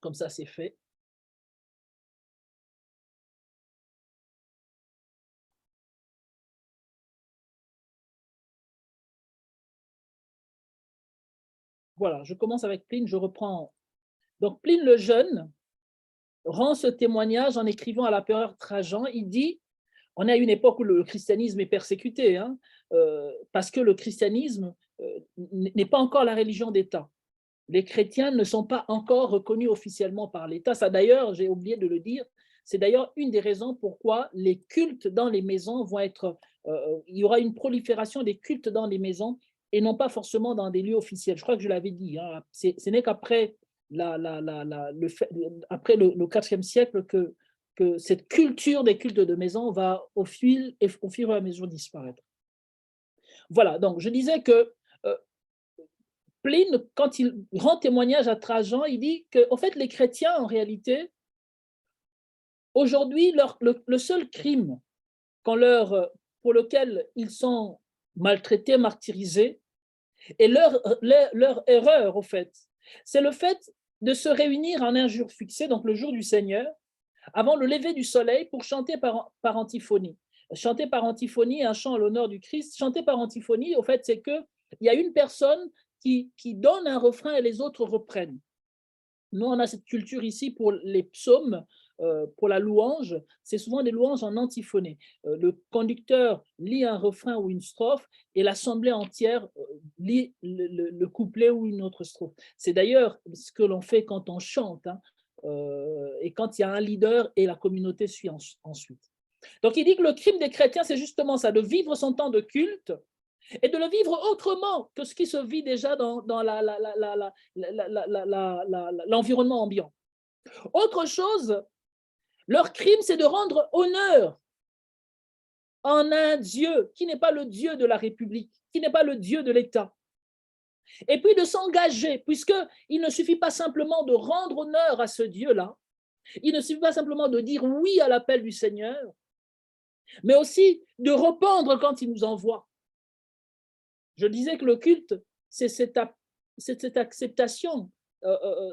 Comme ça, c'est fait. Voilà, je commence avec Pline, je reprends. Donc, Pline le Jeune rend ce témoignage en écrivant à l'empereur Trajan. Il dit, on est à une époque où le christianisme est persécuté, hein, parce que le christianisme n'est pas encore la religion d'État. Les chrétiens ne sont pas encore reconnus officiellement par l'État. Ça, d'ailleurs, j'ai oublié de le dire, c'est d'ailleurs une des raisons pourquoi les cultes dans les maisons vont être... il y aura une prolifération des cultes dans les maisons et non pas forcément dans des lieux officiels. Je crois que je l'avais dit. Hein, ce n'est qu'après après le IVe siècle que cette culture des cultes de maison va au fur et à mesure disparaître. Voilà, donc je disais que Pline, quand il rend témoignage à Trajan, il dit qu'en fait, les chrétiens, en réalité, aujourd'hui, le seul crime pour lequel ils sont maltraités, martyrisés, et leur erreur, au fait, c'est le fait de se réunir en un jour fixé, donc le jour du Seigneur, avant le lever du soleil, pour chanter par antiphonie. Chanter par antiphonie, un chant à l'honneur du Christ. Chanter par antiphonie, au fait, c'est qu'il y a une personne qui donne un refrain et les autres reprennent. Nous, on a cette culture ici pour les psaumes, pour la louange, c'est souvent des louanges en antiphonée. Le conducteur lit un refrain ou une strophe et l'assemblée entière lit le couplet ou une autre strophe. C'est d'ailleurs ce que l'on fait quand on chante, hein, et quand il y a un leader et la communauté suit ensuite. Donc il dit que le crime des chrétiens, c'est justement ça, de vivre son temps de culte et de le vivre autrement que ce qui se vit déjà dans l'environnement ambiant. Autre chose, leur crime, c'est de rendre honneur en un Dieu qui n'est pas le Dieu de la République, qui n'est pas le Dieu de l'État. Et puis de s'engager, puisqu'il ne suffit pas simplement de rendre honneur à ce Dieu-là, il ne suffit pas simplement de dire oui à l'appel du Seigneur, mais aussi de répondre quand il nous envoie. Je disais que le culte, c'est cette acceptation,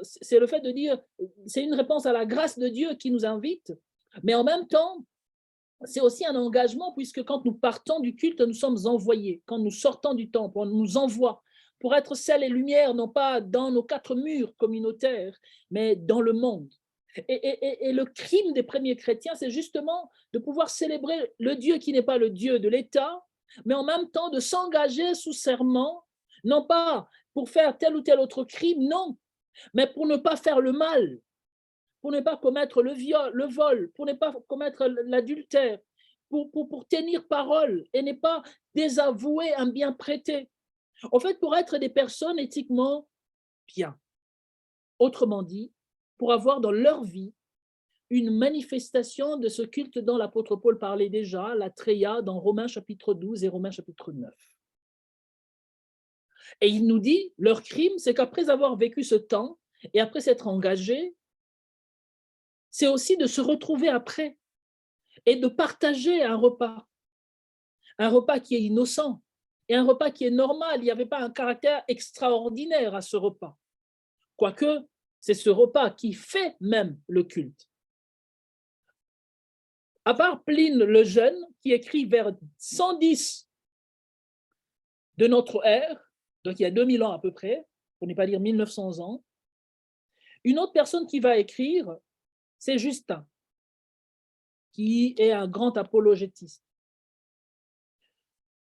c'est le fait de dire, c'est une réponse à la grâce de Dieu qui nous invite, mais en même temps, c'est aussi un engagement, puisque quand nous partons du culte, nous sommes envoyés. Quand nous sortons du temple, on nous envoie pour être sel et lumière, non pas dans nos 4 murs communautaires, mais dans le monde. Et le crime des premiers chrétiens, c'est justement de pouvoir célébrer le Dieu qui n'est pas le Dieu de l'État, mais en même temps de s'engager sous serment, non pas pour faire tel ou tel autre crime, non, mais pour ne pas faire le mal, pour ne pas commettre le vol, pour ne pas commettre l'adultère, pour tenir parole et ne pas désavouer un bien prêté. En fait, pour être des personnes éthiquement bien. Autrement dit, pour avoir dans leur vie une manifestation de ce culte dont l'apôtre Paul parlait déjà, la Tréia, dans Romains chapitre 12 et Romains chapitre 9. Et il nous dit, leur crime, c'est qu'après avoir vécu ce temps et après s'être engagés, c'est aussi de se retrouver après et de partager un repas qui est innocent et un repas qui est normal. Il n'y avait pas un caractère extraordinaire à ce repas, quoique c'est ce repas qui fait même le culte. À part Pline le Jeune, qui écrit vers 110 de notre ère, donc il y a 2000 ans à peu près, pour ne pas dire 1900 ans, une autre personne qui va écrire, c'est Justin, qui est un grand apologétiste,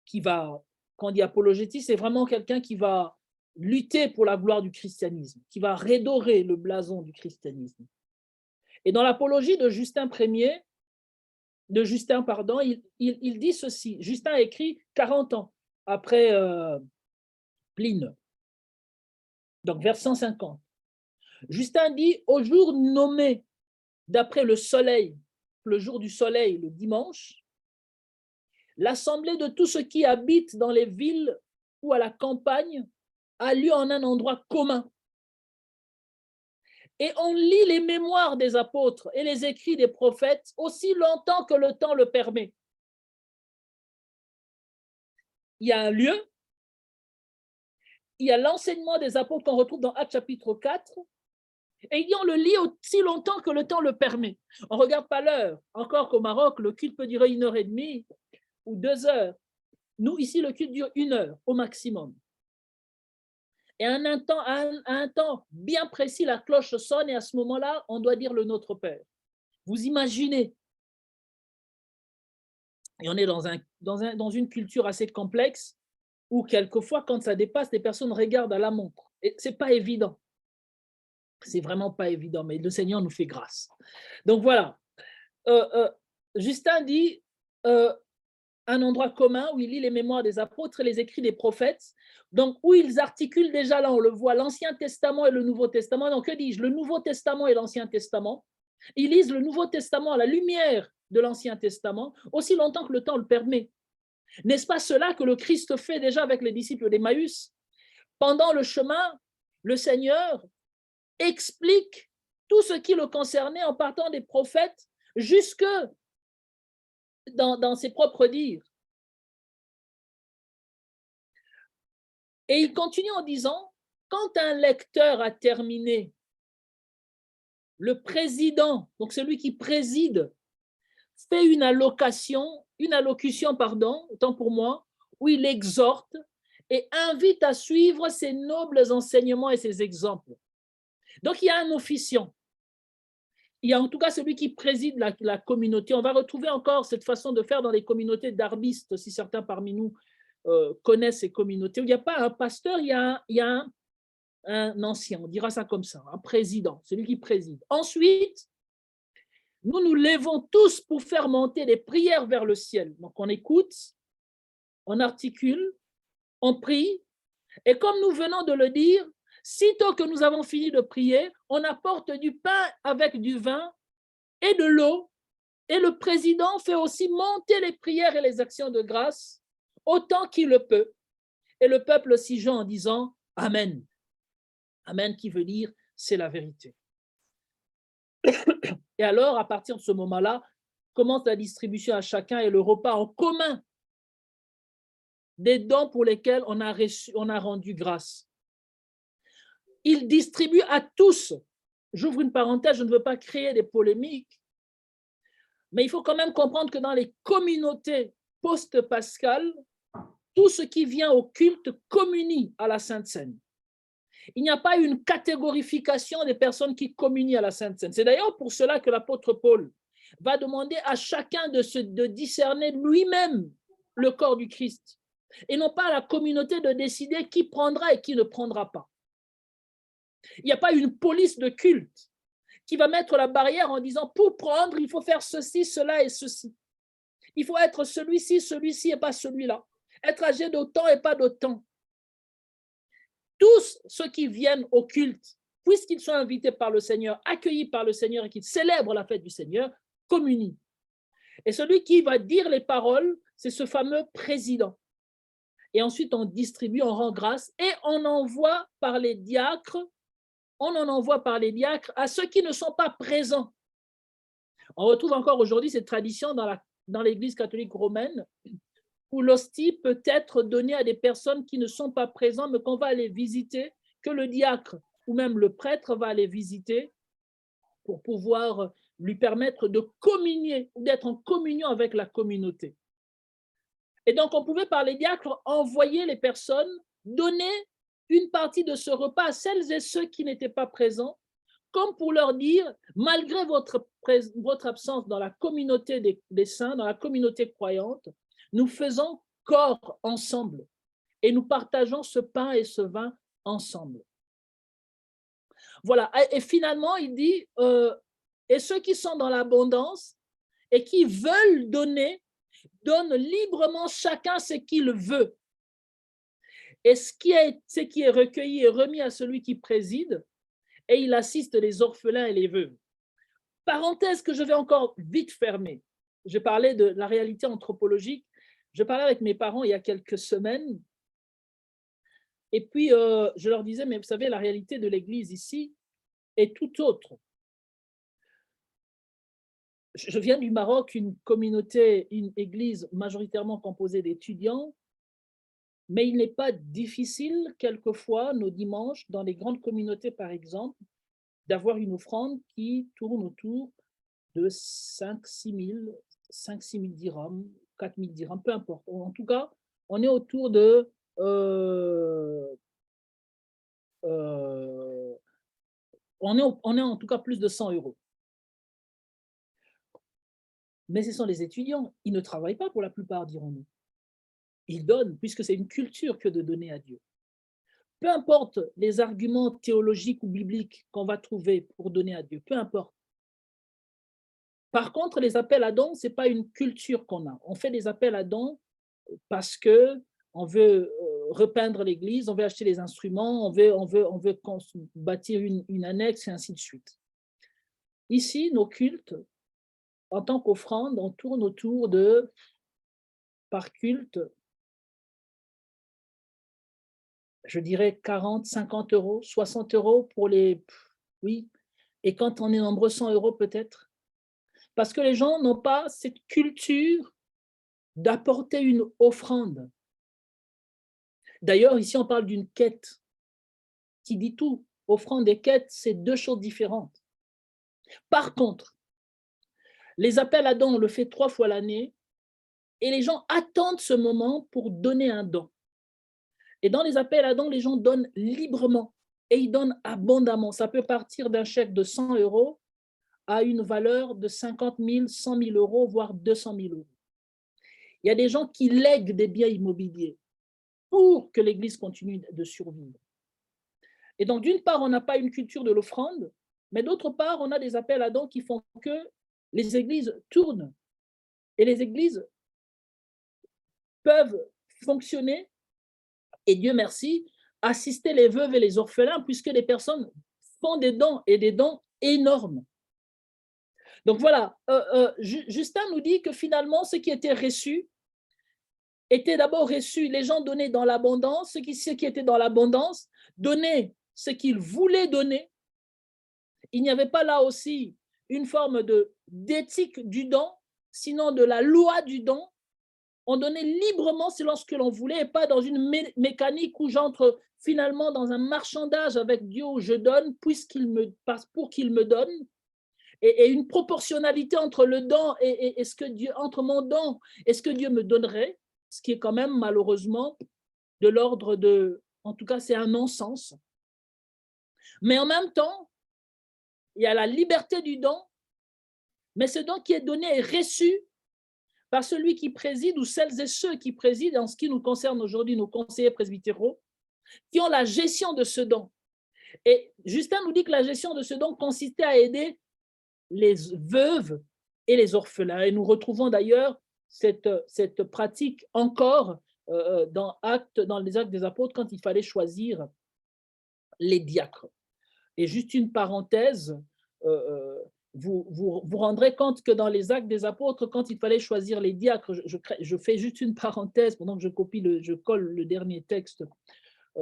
qui va, quand on dit apologétiste, c'est vraiment quelqu'un qui va lutter pour la gloire du christianisme, qui va redorer le blason du christianisme. Et dans l'apologie de Justin, il dit ceci. Justin a écrit 40 ans après Pline, donc vers 150. Justin dit, au jour nommé d'après le soleil, le jour du soleil, le dimanche, l'assemblée de tous ceux qui habitent dans les villes ou à la campagne a lieu en un endroit commun. Et on lit les mémoires des apôtres et les écrits des prophètes aussi longtemps que le temps le permet. Il y a un lieu, il y a l'enseignement des apôtres qu'on retrouve dans Actes chapitre 4, Et il dit, on le lit aussi longtemps que le temps le permet. On ne regarde pas l'heure. Encore qu'au Maroc, le culte peut durer 1h30 ou 2 heures. Nous, ici, le culte dure 1 heure au maximum. Et à un temps bien précis, la cloche sonne et à ce moment-là, on doit dire le Notre Père. Vous imaginez. Et on est dans une culture assez complexe où quelquefois, quand ça dépasse, les personnes regardent à la montre. Et ce n'est pas évident. C'est vraiment pas évident, mais le Seigneur nous fait grâce. Donc voilà. Justin dit un endroit commun où il lit les mémoires des apôtres et les écrits des prophètes, donc où ils articulent déjà, là on le voit, l'Ancien Testament et le Nouveau Testament. Donc que dis-je? Le Nouveau Testament et l'Ancien Testament. Ils lisent le Nouveau Testament à la lumière de l'Ancien Testament, aussi longtemps que le temps le permet. N'est-ce pas cela que le Christ fait déjà avec les disciples d'Emmaüs? Pendant le chemin, le Seigneur explique tout ce qui le concernait en partant des prophètes jusque dans ses propres dires. Et il continue en disant, quand un lecteur a terminé, le président, donc celui qui préside, fait une allocution, autant pour moi, où il exhorte et invite à suivre ses nobles enseignements et ses exemples. Donc, il y a un officiant. Il y a en tout cas celui qui préside la communauté. On va retrouver encore cette façon de faire dans les communautés d'arbistes, si certains parmi nous connaissent ces communautés, où il n'y a pas un pasteur, il y a un ancien, on dira ça comme ça, un président, celui qui préside. Ensuite, nous nous levons tous pour faire monter des prières vers le ciel. Donc, on écoute, on articule, on prie, et comme nous venons de le dire, sitôt que nous avons fini de prier, on apporte du pain avec du vin et de l'eau, et le président fait aussi monter les prières et les actions de grâce autant qu'il le peut. Et le peuple s'y joint en disant « Amen ». Amen qui veut dire « c'est la vérité ». Et alors, à partir de ce moment-là, commence la distribution à chacun et le repas en commun des dons pour lesquels on a rendu grâce. Il distribue à tous. J'ouvre une parenthèse, je ne veux pas créer des polémiques, mais il faut quand même comprendre que dans les communautés post-pascales, tout ce qui vient au culte communie à la Sainte Seine. Il n'y a pas une catégorification des personnes qui communient à la Sainte Seine. C'est d'ailleurs pour cela que l'apôtre Paul va demander à chacun de discerner lui-même le corps du Christ et non pas à la communauté de décider qui prendra et qui ne prendra pas. Il n'y a pas une police de culte qui va mettre la barrière en disant pour prendre, il faut faire ceci, cela et ceci. Il faut être celui-ci et pas celui-là. Être âgé d'autant et pas d'autant. Tous ceux qui viennent au culte, puisqu'ils sont invités par le Seigneur, accueillis par le Seigneur et qu'ils célèbrent la fête du Seigneur, communient. Et celui qui va dire les paroles, c'est ce fameux président. Et ensuite, on distribue, on rend grâce et on envoie par les diacres, à ceux qui ne sont pas présents. On retrouve encore aujourd'hui cette tradition dans l'Église catholique romaine où l'hostie peut être donnée à des personnes qui ne sont pas présentes, mais qu'on va aller visiter, que le diacre ou même le prêtre va aller visiter pour pouvoir lui permettre de communier, d'être en communion avec la communauté. Et donc, on pouvait par les diacres envoyer les personnes, donner une partie de ce repas à celles et ceux qui n'étaient pas présents, comme pour leur dire, malgré votre absence dans la communauté des saints, dans la communauté croyante, nous faisons corps ensemble et nous partageons ce pain et ce vin ensemble. Voilà, et finalement, il dit, et ceux qui sont dans l'abondance et qui veulent donner, donnent librement chacun ce qu'il veut. Et ce qui est recueilli est remis à celui qui préside, et il assiste les orphelins et les veuves. Parenthèse que je vais encore vite fermer. Je parlais de la réalité anthropologique. Je parlais avec mes parents il y a quelques semaines, et puis je leur disais, mais vous savez, la réalité de l'Église ici est tout autre. Je viens du Maroc, une église majoritairement composée d'étudiants, mais il n'est pas difficile, quelquefois, nos dimanches, dans les grandes communautés par exemple, d'avoir une offrande qui tourne autour de 5 6 000 dirhams, 4 000 dirhams, peu importe. En tout cas, on est autour de euh, on est en tout cas plus de 100 euros. Mais ce sont les étudiants, ils ne travaillent pas pour la plupart, dirons-nous. Ils donnent, puisque c'est une culture que de donner à Dieu. Peu importe les arguments théologiques ou bibliques qu'on va trouver pour donner à Dieu, peu importe. Par contre, les appels à dons, ce n'est pas une culture qu'on a. On fait des appels à dons parce qu'on veut repeindre l'église, on veut acheter les instruments, on veut bâtir une annexe et ainsi de suite. Ici, nos cultes, en tant qu'offrande, on tourne autour de, par culte, je dirais 40, 50 euros, 60 euros pour les... Oui, et quand on est nombreux, 100 euros peut-être. Parce que les gens n'ont pas cette culture d'apporter une offrande. D'ailleurs, ici, on parle d'une quête qui dit tout. Offrande et quête, c'est deux choses différentes. Par contre, les appels à dons, on le fait 3 fois l'année et les gens attendent ce moment pour donner un don. Et dans les appels à dons, les gens donnent librement et ils donnent abondamment. Ça peut partir d'un chèque de 100 euros à une valeur de 50 000, 100 000 euros, voire 200 000 euros. Il y a des gens qui lèguent des biens immobiliers pour que l'Église continue de survivre. Et donc, d'une part, on n'a pas une culture de l'offrande, mais d'autre part, on a des appels à dons qui font que les églises tournent et les églises peuvent fonctionner et, Dieu merci, assister les veuves et les orphelins puisque les personnes font des dons et des dons énormes. Donc voilà, Justin nous dit que finalement, ce qui était reçu était d'abord reçu, les gens donnaient dans l'abondance, ceux qui étaient dans l'abondance donnaient ce qu'ils voulaient donner. Il n'y avait pas là aussi une forme d'éthique du don, sinon de la loi du don. On donnait librement selon ce que l'on voulait et pas dans une mécanique où j'entre finalement dans un marchandage avec Dieu où je donne puisqu'il me passe pour qu'il me donne. Et une proportionnalité entre le don et ce que Dieu, entre mon don et ce que Dieu me donnerait, ce qui est quand même malheureusement de l'ordre de, en tout cas c'est un non-sens. Mais en même temps, il y a la liberté du don, mais ce don qui est donné est reçu par celui qui préside ou celles et ceux qui président, en ce qui nous concerne aujourd'hui, nos conseillers presbytéraux, qui ont la gestion de ce don. Et Justin nous dit que la gestion de ce don consistait à aider les veuves et les orphelins. Et nous retrouvons d'ailleurs cette pratique encore dans les Actes des Apôtres quand il fallait choisir les diacres. Et juste une parenthèse, vous rendrez compte que dans les Actes des Apôtres, quand il fallait choisir les diacres, je fais juste une parenthèse pendant que je colle le dernier texte.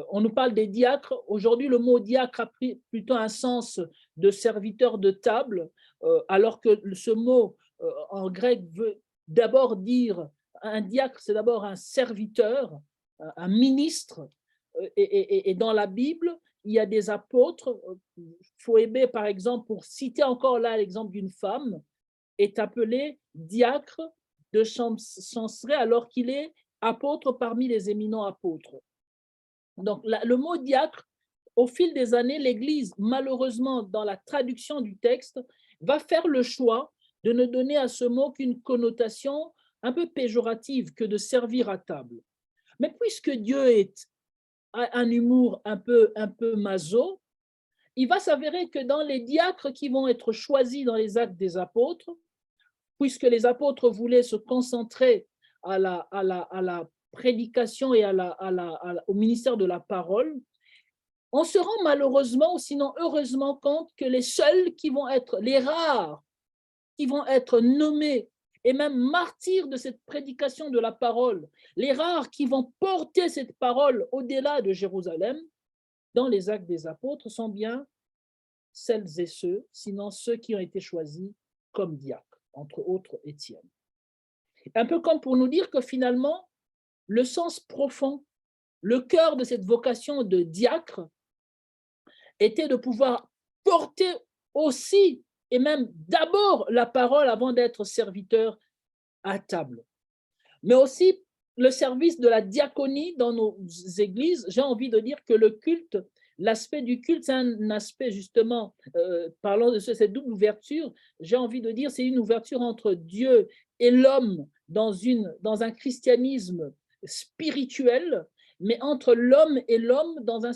On nous parle des diacres. Aujourd'hui, le mot diacre a pris plutôt un sens de serviteur de table, alors que ce mot en grec veut d'abord dire, un diacre, c'est d'abord un serviteur, un ministre. Et dans la Bible, il y a des apôtres. Phoébé, par exemple, pour citer encore là l'exemple d'une femme, est appelé diacre de Chanceray alors qu'il est apôtre parmi les éminents apôtres. Donc, le mot diacre, au fil des années, l'Église, malheureusement, dans la traduction du texte, va faire le choix de ne donner à ce mot qu'une connotation un peu péjorative que de servir à table. Mais puisque Dieu a un humour un peu maso, il va s'avérer que dans les diacres qui vont être choisis dans les Actes des Apôtres, puisque les apôtres voulaient se concentrer à la prédication et au ministère de la parole, on se rend malheureusement, ou sinon heureusement, compte que les seuls qui vont être, les rares, qui vont être nommés et même martyrs de cette prédication de la parole, les rares qui vont porter cette parole au-delà de Jérusalem, dans les Actes des Apôtres, sont bien celles et ceux, sinon ceux qui ont été choisis comme diacres, entre autres Étienne. Un peu comme pour nous dire que finalement, le sens profond, le cœur de cette vocation de diacre était de pouvoir porter aussi, et même d'abord, la parole avant d'être serviteur à table. Mais aussi le service de la diaconie dans nos églises. J'ai envie de dire que le culte, l'aspect du culte, c'est un aspect justement, parlant de cette double ouverture, j'ai envie de dire c'est une ouverture entre Dieu et l'homme dans un christianisme spirituel, mais entre l'homme et l'homme dans un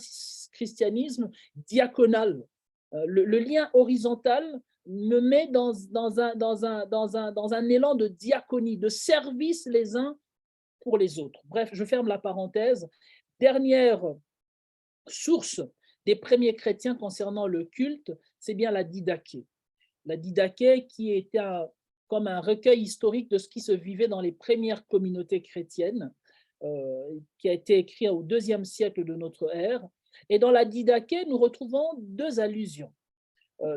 christianisme diaconal. Le lien horizontal me met dans un élan de diaconie, de service les uns pour les autres. Bref, je ferme la parenthèse. Dernière source des premiers chrétiens concernant le culte, c'est bien la Didaché. La Didaché qui était comme un recueil historique de ce qui se vivait dans les premières communautés chrétiennes, qui a été écrit au IIe siècle de notre ère. Et dans la Didaché, nous retrouvons deux allusions.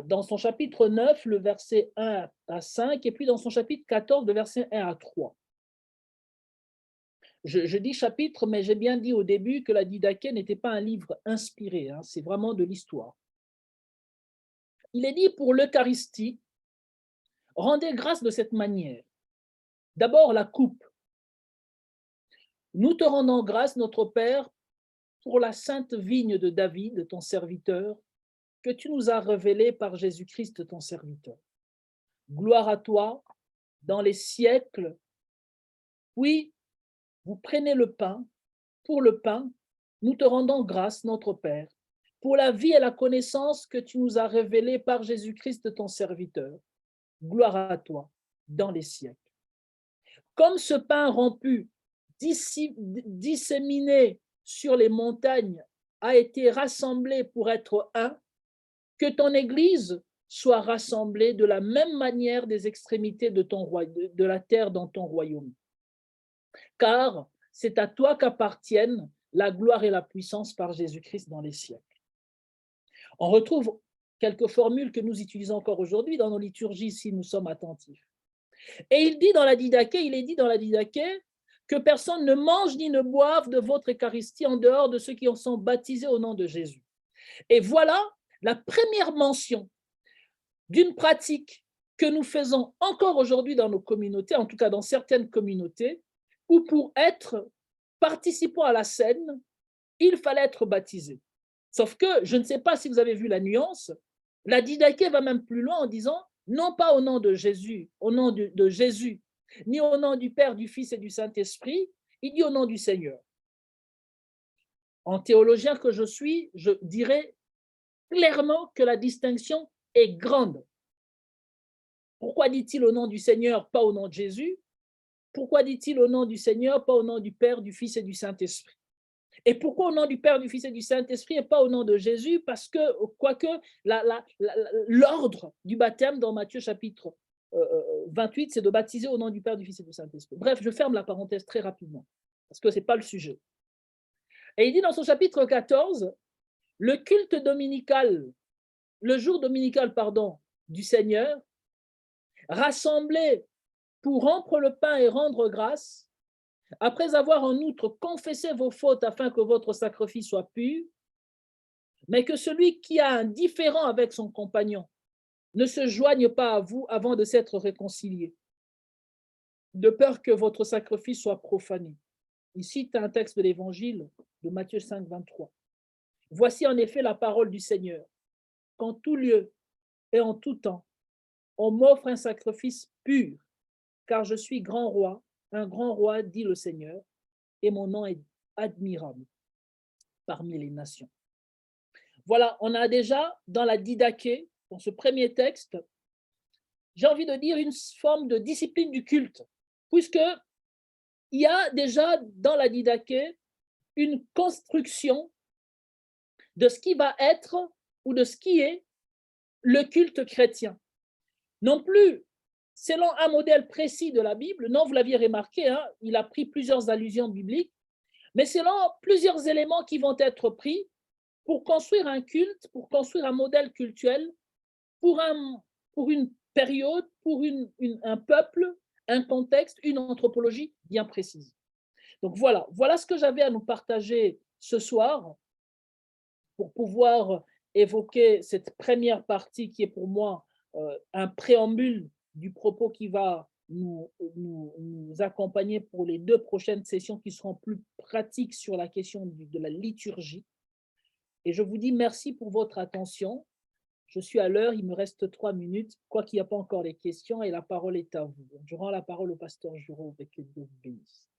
Dans son chapitre 9, le verset 1 à 5, et puis dans son chapitre 14, le verset 1 à 3. Je dis chapitre, mais j'ai bien dit au début que la Didaché n'était pas un livre inspiré, hein, c'est vraiment de l'histoire. Il est dit pour l'Eucharistie, rendez grâce de cette manière. D'abord la coupe. Nous te rendons grâce, notre Père, pour la sainte vigne de David, ton serviteur, que tu nous as révélée par Jésus-Christ, ton serviteur. Gloire à toi dans les siècles. Puis, vous prenez le pain. Pour le pain, nous te rendons grâce, notre Père, pour la vie et la connaissance que tu nous as révélée par Jésus-Christ, ton serviteur. Gloire à toi dans les siècles. Comme ce pain rompu, disséminé sur les montagnes, a été rassemblé pour être un, que ton Église soit rassemblée de la même manière des extrémités de la terre dans ton royaume. Car c'est à toi qu'appartiennent la gloire et la puissance par Jésus-Christ dans les siècles. On retrouve quelques formules que nous utilisons encore aujourd'hui dans nos liturgies si nous sommes attentifs. Et il est dit dans la Didaché que personne ne mange ni ne boive de votre Eucharistie en dehors de ceux qui en sont baptisés au nom de Jésus. Et voilà la première mention d'une pratique que nous faisons encore aujourd'hui dans nos communautés, en tout cas dans certaines communautés, où pour être participant à la scène, il fallait être baptisé. Sauf que, je ne sais pas si vous avez vu la nuance, la Didaché va même plus loin en disant, non pas au nom de Jésus, au nom de Jésus, ni au nom du Père, du Fils et du Saint-Esprit, il dit au nom du Seigneur. En théologien que je suis, je dirais clairement que la distinction est grande. Pourquoi dit-il au nom du Seigneur, pas au nom de Jésus? Pourquoi dit-il au nom du Seigneur, pas au nom du Père, du Fils et du Saint-Esprit? Et pourquoi au nom du Père, du Fils et du Saint-Esprit et pas au nom de Jésus? Parce que, quoique l'ordre du baptême dans Matthieu chapitre 28, c'est de baptiser au nom du Père, du Fils et du Saint-Esprit. Bref, je ferme la parenthèse très rapidement, parce que ce n'est pas le sujet. Et il dit dans son chapitre 14, le culte dominical, le jour dominical, du Seigneur, rassemblé pour rompre le pain et rendre grâce, après avoir en outre confessé vos fautes afin que votre sacrifice soit pur, mais que celui qui a un différend avec son compagnon ne se joigne pas à vous avant de s'être réconcilié, de peur que votre sacrifice soit profané. Il cite un texte de l'Évangile de Matthieu 5, 23. Voici en effet la parole du Seigneur. Qu'en tout lieu et en tout temps, on m'offre un sacrifice pur, car je suis grand roi, un grand roi, dit le Seigneur, et mon nom est admirable parmi les nations. Voilà, on a déjà dans la Didaché, dans ce premier texte, j'ai envie de dire une forme de discipline du culte, puisqu'il y a déjà dans la Didaché une construction de ce qui va être ou de ce qui est le culte chrétien. Non plus selon un modèle précis de la Bible, non, vous l'aviez remarqué, hein, il a pris plusieurs allusions bibliques, mais selon plusieurs éléments qui vont être pris pour construire un culte, pour construire un modèle cultuel, pour une période, pour un peuple, un contexte, une anthropologie bien précise. Donc voilà ce que j'avais à nous partager ce soir pour pouvoir évoquer cette première partie qui est pour moi un préambule du propos qui va nous accompagner pour les 2 prochaines sessions qui seront plus pratiques sur la question de la liturgie. Et je vous dis merci pour votre attention. Je suis à l'heure, il me reste 3 minutes, quoi qu'il n'y a pas encore les questions, et la parole est à vous. Je rends la parole au pasteur Juro, et que Dieu vous bénisse.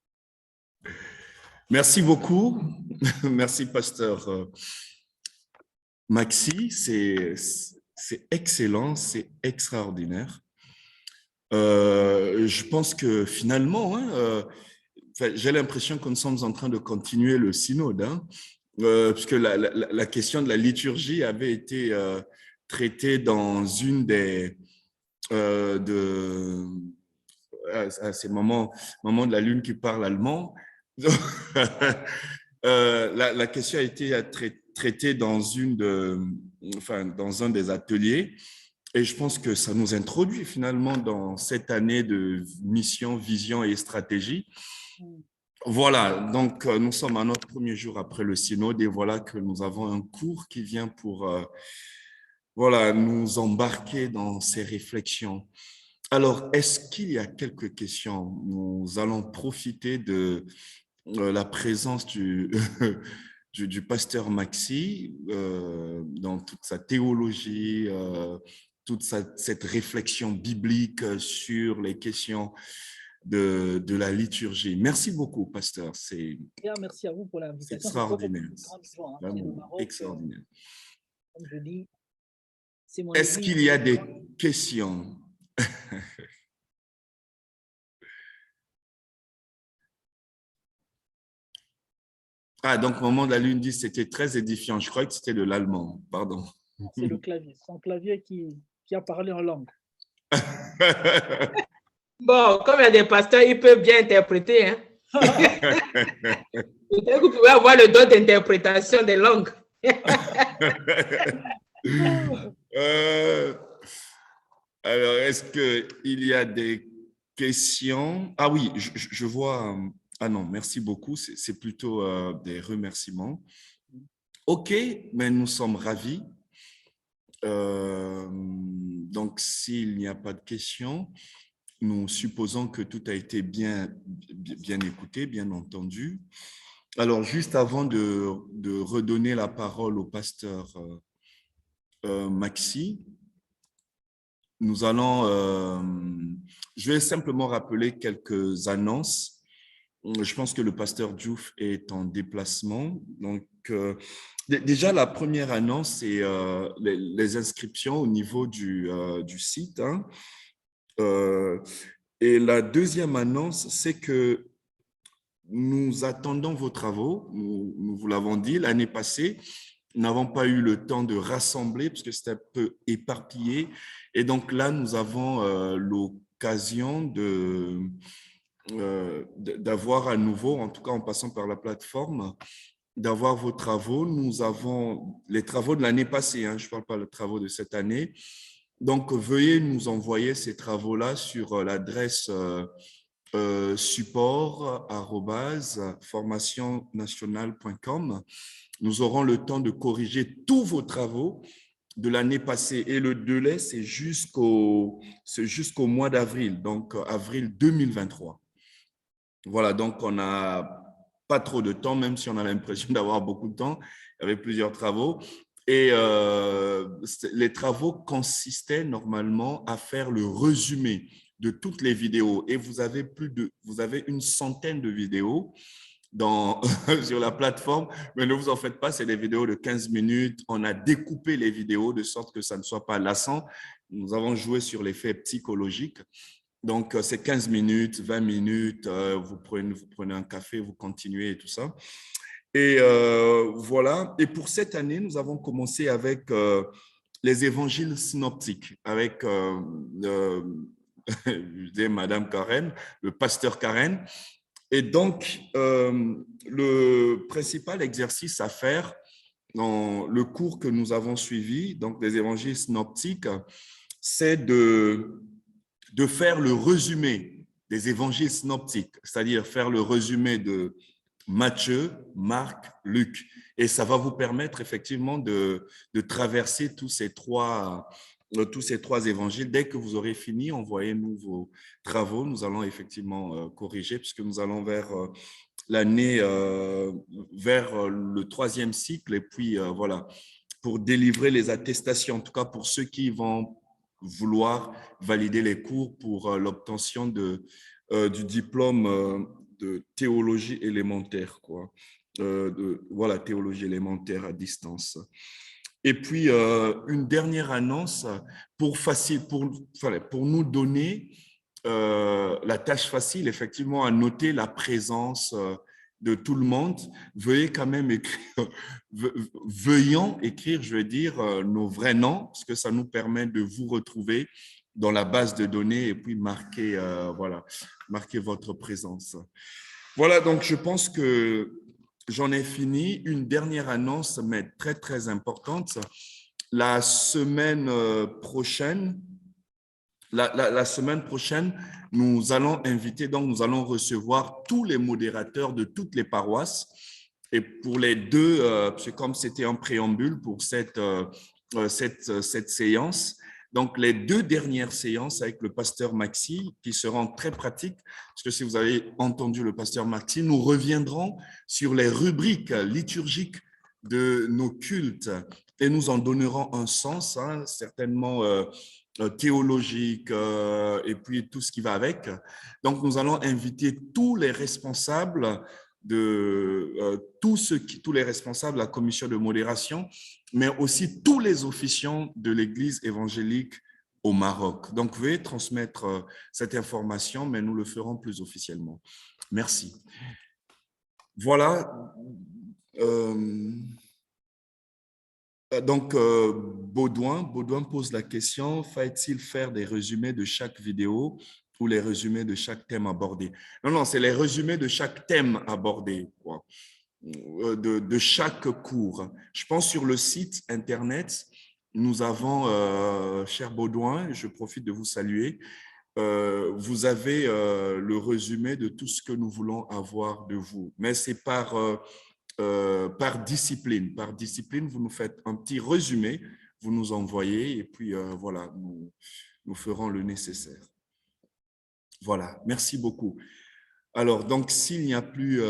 Merci beaucoup. Merci, pasteur Maxi. C'est excellent, c'est extraordinaire. Je pense que finalement, j'ai l'impression que nous sommes en train de continuer le synode, puisque la question de la liturgie avait été traitée dans une des... c'est le moment de la lune qui parle allemand. La question a été traitée dans dans un des ateliers. Et je pense que ça nous introduit finalement dans cette année de mission, vision et stratégie. Voilà, donc nous sommes à notre premier jour après le synode et voilà que nous avons un cours qui vient pour nous embarquer dans ces réflexions. Alors, est-ce qu'il y a quelques questions? Nous allons profiter de la présence du pasteur Maxi dans toute sa théologie, toute cette réflexion biblique sur les questions de la liturgie. Merci beaucoup, pasteur. C'est merci à vous pour l'invitation. Extraordinaire. Extraordinaire. Comme je dis, c'est mon Est-ce qu'il y a des questions? Ah, donc, Moment de la Lune dit c'était très édifiant. Je crois que c'était de l'allemand. Pardon. C'est le clavier. C'est un clavier qui a parlé en langue. Bon, comme il y a des pasteurs, ils peuvent bien interpréter. Hein? Peut-être que vous pouvez avoir le don d'interprétation des langues. Alors, est-ce qu'il y a des questions? Ah oui, je vois... Ah non, merci beaucoup. C'est plutôt des remerciements. OK, mais nous sommes ravis. Donc, s'il n'y a pas de questions, nous supposons que tout a été bien écouté, bien entendu. Alors, juste avant de redonner la parole au pasteur Maxi, nous allons... je vais simplement rappeler quelques annonces. Je pense que le pasteur Diouf est en déplacement. Donc, déjà, la première annonce, c'est les inscriptions au niveau du site. Et la deuxième annonce, c'est que nous attendons vos travaux. Nous vous l'avons dit, l'année passée, nous n'avons pas eu le temps de rassembler parce que c'était un peu éparpillé. Et donc là, nous avons l'occasion d'avoir à nouveau, en tout cas en passant par la plateforme, d'avoir vos travaux. Nous avons les travaux de l'année passée, je ne parle pas des travaux de cette année. Donc, veuillez nous envoyer ces travaux-là sur l'adresse support@formationnationale.com. Nous aurons le temps de corriger tous vos travaux de l'année passée et le délai, c'est jusqu'au mois d'avril, donc avril 2023. Voilà, donc on n'a pas trop de temps, même si on a l'impression d'avoir beaucoup de temps. Il y avait plusieurs travaux. Et les travaux consistaient normalement à faire le résumé de toutes les vidéos. Et vous avez une centaine de vidéos sur la plateforme, mais ne vous en faites pas, c'est des vidéos de 15 minutes. On a découpé les vidéos de sorte que ça ne soit pas lassant. Nous avons joué sur l'effet psychologique. Donc, c'est 15 minutes, 20 minutes, vous prenez un café, vous continuez et tout ça. Et voilà. Et pour cette année, nous avons commencé avec les évangiles synoptiques, avec Madame Karen, le pasteur Karen. Et donc, le principal exercice à faire dans le cours que nous avons suivi, donc les évangiles synoptiques, c'est de faire le résumé des évangiles synoptiques, c'est-à-dire faire le résumé de Matthieu, Marc, Luc. Et ça va vous permettre effectivement de traverser tous ces trois évangiles. Dès que vous aurez fini, envoyez-nous vos travaux. Nous allons effectivement corriger puisque nous allons vers l'année, vers le 3e cycle. Et puis voilà, pour délivrer les attestations, en tout cas pour ceux qui vont vouloir valider les cours pour l'obtention du diplôme de théologie élémentaire, quoi. Voilà, théologie élémentaire à distance. Et puis, une dernière annonce pour nous donner la tâche facile, effectivement, à noter la présence de tout le monde. Veuillez quand même écrire, veuillons écrire, je veux dire, nos vrais noms, parce que ça nous permet de vous retrouver dans la base de données et puis marquer, voilà, marquer votre présence. Voilà, donc je pense que j'en ai fini. Une dernière annonce, mais très, très importante. La semaine prochaine, nous allons inviter, donc nous allons recevoir tous les modérateurs de toutes les paroisses. Et pour les deux, comme c'était un préambule pour cette séance, donc les 2 dernières séances avec le pasteur Maxi, qui seront très pratiques, parce que si vous avez entendu le pasteur Maxi, nous reviendrons sur les rubriques liturgiques de nos cultes et nous en donnerons un sens, hein, certainement théologique et puis tout ce qui va avec. Donc, nous allons inviter tous les responsables tous les responsables de la commission de modération, mais aussi tous les officiants de l'Église évangélique au Maroc. Donc, veuillez transmettre cette information, mais nous le ferons plus officiellement. Merci. Voilà. Donc, Baudouin pose la question, faut-il faire des résumés de chaque vidéo ou les résumés de chaque thème abordé? Non, c'est les résumés de chaque thème abordé, quoi. De chaque cours. Je pense sur le site Internet, nous avons, cher Baudouin, je profite de vous saluer, vous avez le résumé de tout ce que nous voulons avoir de vous. Mais c'est par discipline. Par discipline, vous nous faites un petit résumé, vous nous envoyez et puis voilà, nous ferons le nécessaire. Voilà, merci beaucoup. Alors, donc, s'il n'y a plus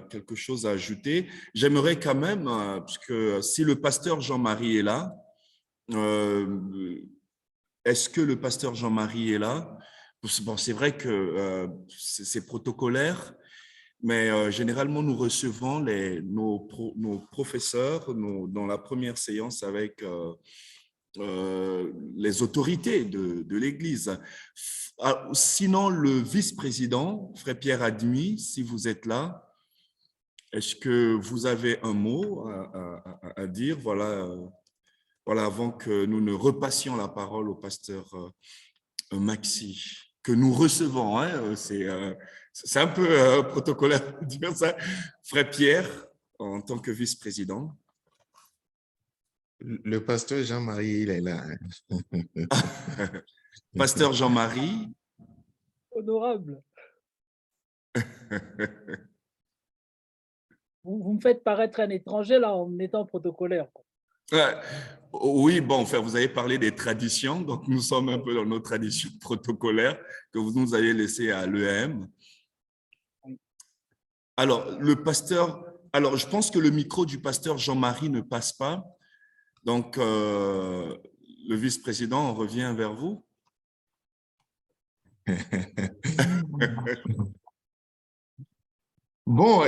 quelque chose à ajouter, j'aimerais quand même, puisque si le pasteur Jean-Marie est là, est-ce que le pasteur Jean-Marie est là? Bon, c'est vrai que c'est protocolaire, mais généralement, nous recevons nos professeurs dans la première séance avec les autorités de l'Église. Sinon, le vice-président, Frère Pierre Admi, si vous êtes là, est-ce que vous avez un mot à dire, voilà, avant que nous ne repassions la parole au pasteur Maxi, que nous recevons, hein, c'est un peu protocolaire de dire ça. Frère Pierre, en tant que vice-président. Le pasteur Jean-Marie, il est là. Pasteur Jean-Marie. Honorable. Vous me faites paraître un étranger là en étant protocolaire. Oui, bon, enfin, vous avez parlé des traditions, donc nous sommes un peu dans nos traditions protocolaires que vous nous avez laissées à l'EAM. Alors, je pense que le micro du pasteur Jean-Marie ne passe pas. Donc, le vice-président, on revient vers vous. Bon,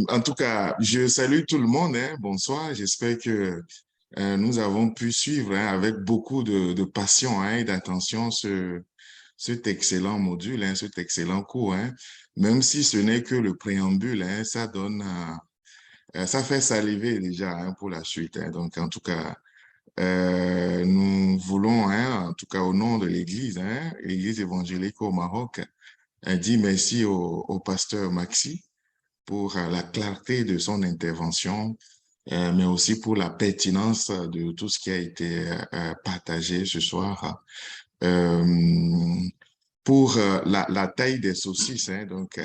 en tout cas, je salue tout le monde. Hein. Bonsoir, j'espère que nous avons pu suivre avec beaucoup de passion et d'attention cet excellent module, cet excellent cours. Même si ce n'est que le préambule, ça donne, ça fait saliver déjà pour la suite. Donc, en tout cas, nous voulons, en tout cas au nom de l'Église, l'Église évangélique au Maroc, dire merci au pasteur Maxi pour la clarté de son intervention, mais aussi pour la pertinence de tout ce qui a été partagé ce soir. Pour pour la taille des saucisses, hein, donc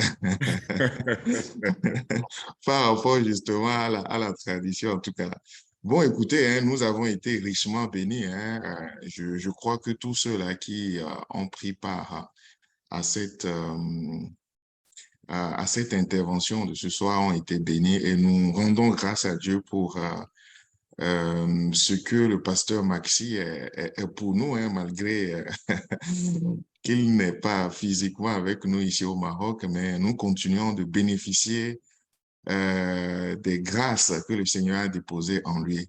par rapport justement à la tradition en tout cas. Bon, écoutez, hein, nous avons été richement bénis. Hein, je crois que tous ceux-là qui ont pris part à cette intervention de ce soir ont été bénis et nous rendons grâce à Dieu pour ce que le pasteur Maxi est pour nous, hein, malgré qu'il n'est pas physiquement avec nous ici au Maroc, mais nous continuons de bénéficier des grâces que le Seigneur a déposées en lui.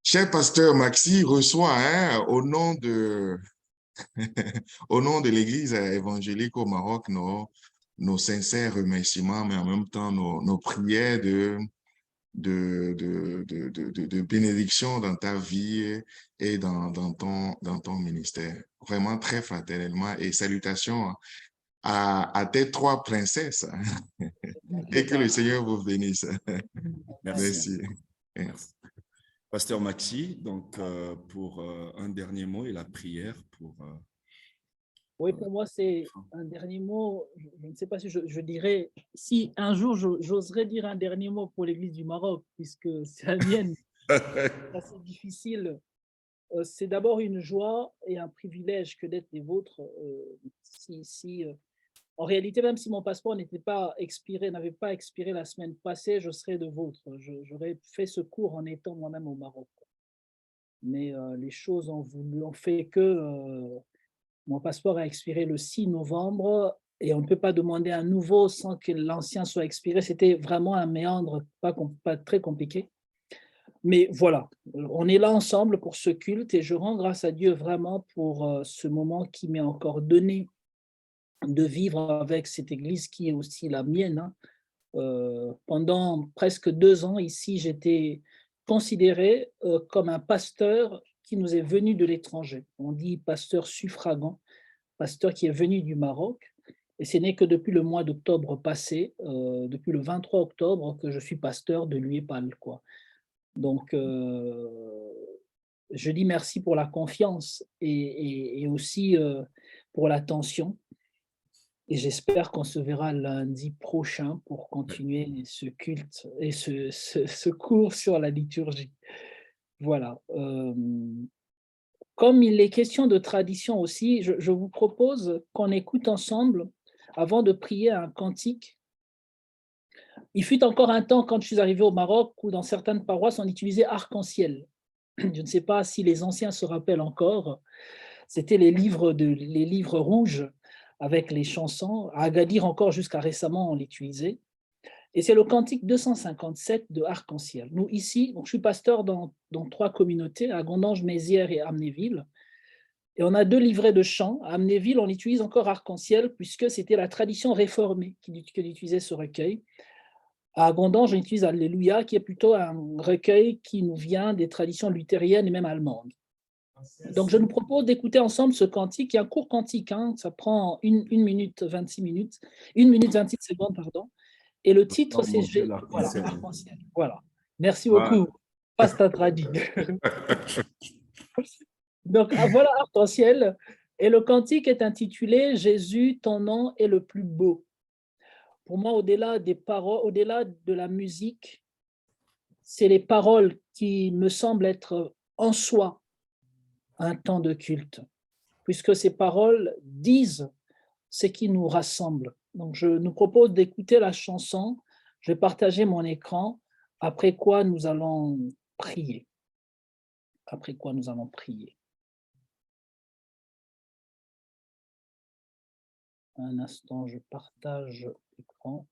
Cher pasteur Maxi, reçoit hein, au nom de l'Église évangélique au Maroc nos sincères remerciements, mais en même temps nos prières de bénédiction dans ta vie et dans ton ministère. Vraiment très fraternellement et salutations à tes 3 princesses et que le Seigneur vous bénisse. Merci. Merci. Merci. Pasteur Maxi, donc pour un dernier mot et la prière pour... Oui, pour moi, c'est un dernier mot. Je ne sais pas si je dirais, si un jour j'oserais dire un dernier mot pour l'Église du Maroc, puisque c'est la mienne, c'est assez difficile. C'est d'abord une joie et un privilège que d'être les vôtres. En réalité, même si mon passeport n'avait pas expiré la semaine passée, je serais de vôtres. J'aurais fait ce cours en étant moi-même au Maroc. Mais les choses ont fait que mon passeport a expiré le 6 novembre et on ne peut pas demander un nouveau sans que l'ancien soit expiré. C'était vraiment un méandre pas très compliqué. Mais voilà, on est là ensemble pour ce culte et je rends grâce à Dieu vraiment pour ce moment qui m'est encore donné de vivre avec cette église qui est aussi la mienne. Hein. Pendant presque 2 ans ici, j'étais considéré comme un pasteur qui nous est venu de l'étranger. On dit pasteur suffragant, pasteur qui est venu du Maroc. Et ce n'est que depuis le mois d'octobre passé, depuis le 23 octobre, que je suis pasteur de l'UEPAL, quoi. Donc, je dis merci pour la confiance et aussi pour l'attention. Et j'espère qu'on se verra lundi prochain pour continuer ce culte et ce cours sur la liturgie. Voilà. Comme il est question de tradition aussi, je vous propose qu'on écoute ensemble, avant de prier un cantique. Il fut encore un temps, quand je suis arrivé au Maroc, où dans certaines paroisses, on utilisait arc-en-ciel. Je ne sais pas si les anciens se rappellent encore. C'était les livres rouges avec les chansons. À Agadir, encore jusqu'à récemment, on l'utilisait. Et c'est le cantique 257 de Arc-en-Ciel. Nous, ici, donc, je suis pasteur dans 3 communautés, à Gondange, Mézières et Amnéville. Et on a 2 livrets de chants. À Amnéville, on utilise encore Arc-en-Ciel, puisque c'était la tradition réformée qui utilisait ce recueil. À Gondange, on utilise Alléluia, qui est plutôt un recueil qui nous vient des traditions luthériennes et même allemandes. Donc, je nous propose d'écouter ensemble ce cantique, qui est un court cantique, hein, ça prend 1 minute 26 minutes, 1 minute 26 secondes, pardon. Et le titre, c'est Arc-en-Ciel. Voilà. Merci beaucoup. Passe ta traduit. Donc, voilà Arc-en-Ciel. Et le cantique est intitulé « Jésus, ton nom est le plus beau ». Pour moi, au-delà des paroles, au-delà de la musique, c'est les paroles qui me semblent être en soi un temps de culte, puisque ces paroles disent ce qui nous rassemble. Donc, je nous propose d'écouter la chanson. Je vais partager mon écran, après quoi nous allons prier. Après quoi nous allons prier. Un instant, je partage l'écran.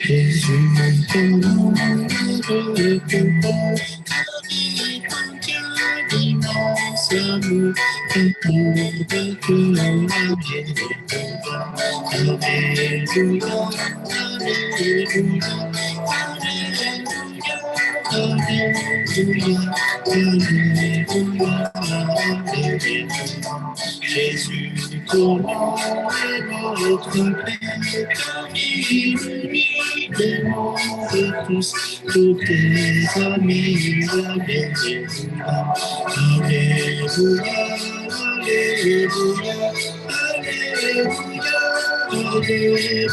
Jésus, ton nom est le plus beau, l'immense amour est plus que la vie. Jésus, comment est votre Père, car il unit les mondes tous, tous tes amis, Alléluia, Alléluia, Alléluia, Alléluia,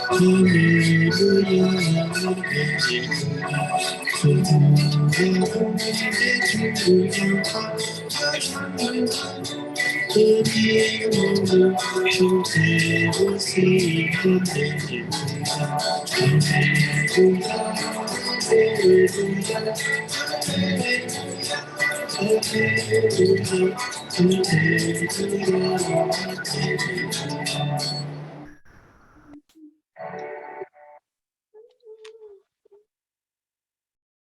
Alléluia, Alléluia. Tout le monde est tout viendra, chanter aussi,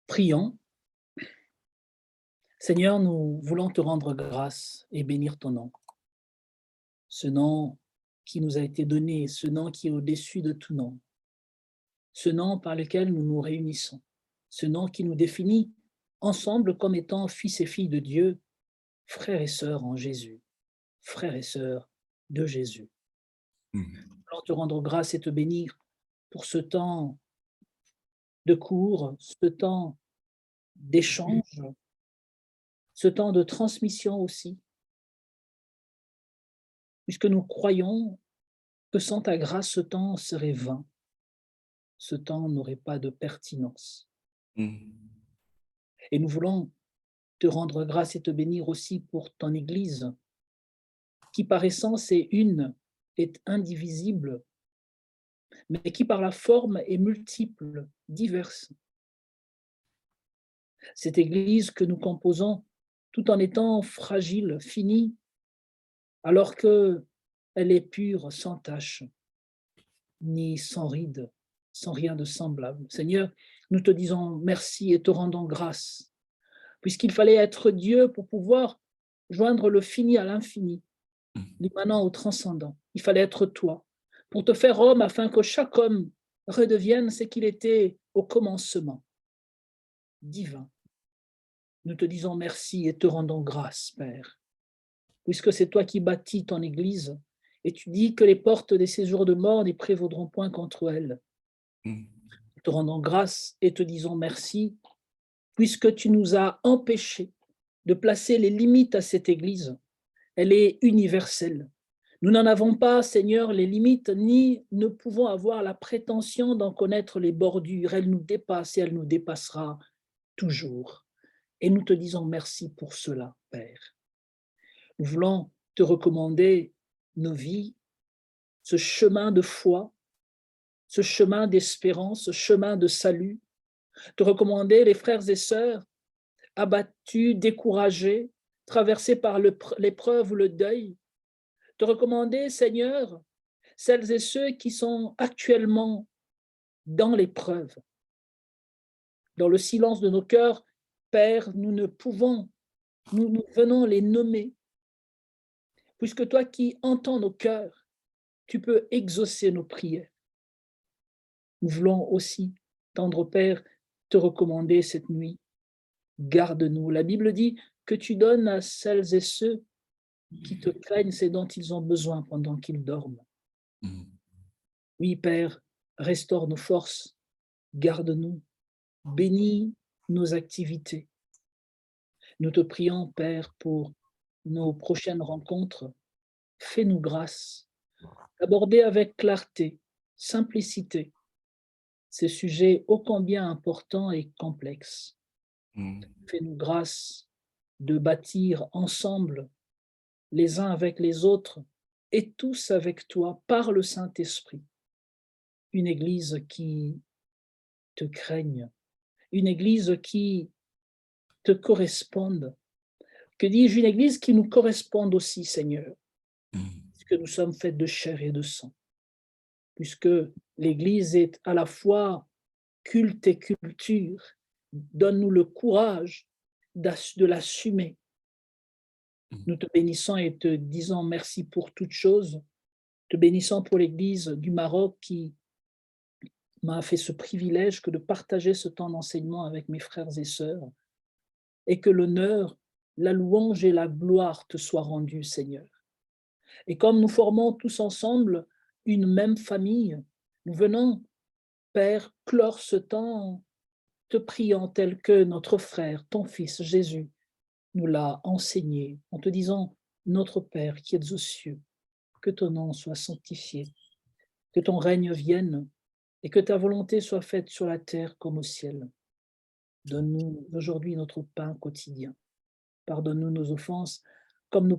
Prions. Seigneur, nous voulons te rendre grâce et bénir ton nom. Ce nom qui nous a été donné, ce nom qui est au-dessus de tout nom, ce nom par lequel nous nous réunissons, ce nom qui nous définit ensemble comme étant fils et filles de Dieu, frères et sœurs en Jésus, frères et sœurs de Jésus. Nous voulons te rendre grâce et te bénir pour ce temps de cours, ce temps d'échange, ce temps de transmission aussi, puisque nous croyons que sans ta grâce, ce temps serait vain, ce temps n'aurait pas de pertinence. Et nous voulons te rendre grâce et te bénir aussi pour ton Église, qui par essence est une, est indivisible, mais qui par la forme est multiple, diverse. Cette Église que nous composons tout en étant fragile, finie, alors qu'elle est pure, sans tache, ni sans ride, sans rien de semblable. Seigneur, nous te disons merci et te rendons grâce, puisqu'il fallait être Dieu pour pouvoir joindre le fini à l'infini, l'immanent au transcendant. Il fallait être toi, pour te faire homme, afin que chaque homme redevienne ce qu'il était au commencement, divin. Nous te disons merci et te rendons grâce, Père, puisque c'est toi qui bâtis ton Église, et tu dis que les portes des séjours de mort n'y prévaudront point contre elle. Nous te rendons grâce et te disons merci, puisque tu nous as empêchés de placer les limites à cette Église. Elle est universelle. Nous n'en avons pas, Seigneur, les limites, ni ne pouvons avoir la prétention d'en connaître les bordures. Elle nous dépasse et elle nous dépassera toujours. Et nous te disons merci pour cela, Père. Nous voulons te recommander nos vies, ce chemin de foi, ce chemin d'espérance, ce chemin de salut, te recommander les frères et sœurs abattus, découragés, traversés par l'épreuve ou le deuil, te recommander, Seigneur, celles et ceux qui sont actuellement dans l'épreuve. Dans le silence de nos cœurs, Père, nous ne pouvons, nous venons les nommer, puisque toi qui entends nos cœurs, tu peux exaucer nos prières. Nous voulons aussi, tendre Père, te recommander cette nuit. Garde-nous. La Bible dit que tu donnes à celles et ceux qui te craignent ce dont ils ont besoin pendant qu'ils dorment. Oui, Père, restaure nos forces, garde-nous, bénis nos activités. Nous te prions, Père, pour nos prochaines rencontres. Fais-nous grâce d'aborder avec clarté, simplicité, ces sujets ô combien importants et complexes. Fais-nous grâce de bâtir ensemble, les uns avec les autres, et tous avec toi, par le Saint-Esprit, une Église qui te craigne, une Église qui te corresponde. Que dis-je, une Église qui nous corresponde aussi, Seigneur, puisque nous sommes faits de chair et de sang, puisque l'Église est à la fois culte et culture. Donne-nous le courage de l'assumer. Nous te bénissons et te disons merci pour toutes choses, te bénissant pour l'Église du Maroc qui m'a fait ce privilège que de partager ce temps d'enseignement avec mes frères et sœurs, et que l'honneur, la louange et la gloire te soient rendus, Seigneur. Et comme nous formons tous ensemble une même famille, nous venons, Père, clore ce temps te priant tel que notre frère, ton Fils Jésus, nous l'a enseigné, en te disant, notre Père qui es aux cieux, que ton nom soit sanctifié, que ton règne vienne et que ta volonté soit faite sur la terre comme au ciel. Donne-nous aujourd'hui notre pain quotidien. Pardonne-nous nos offenses, comme nous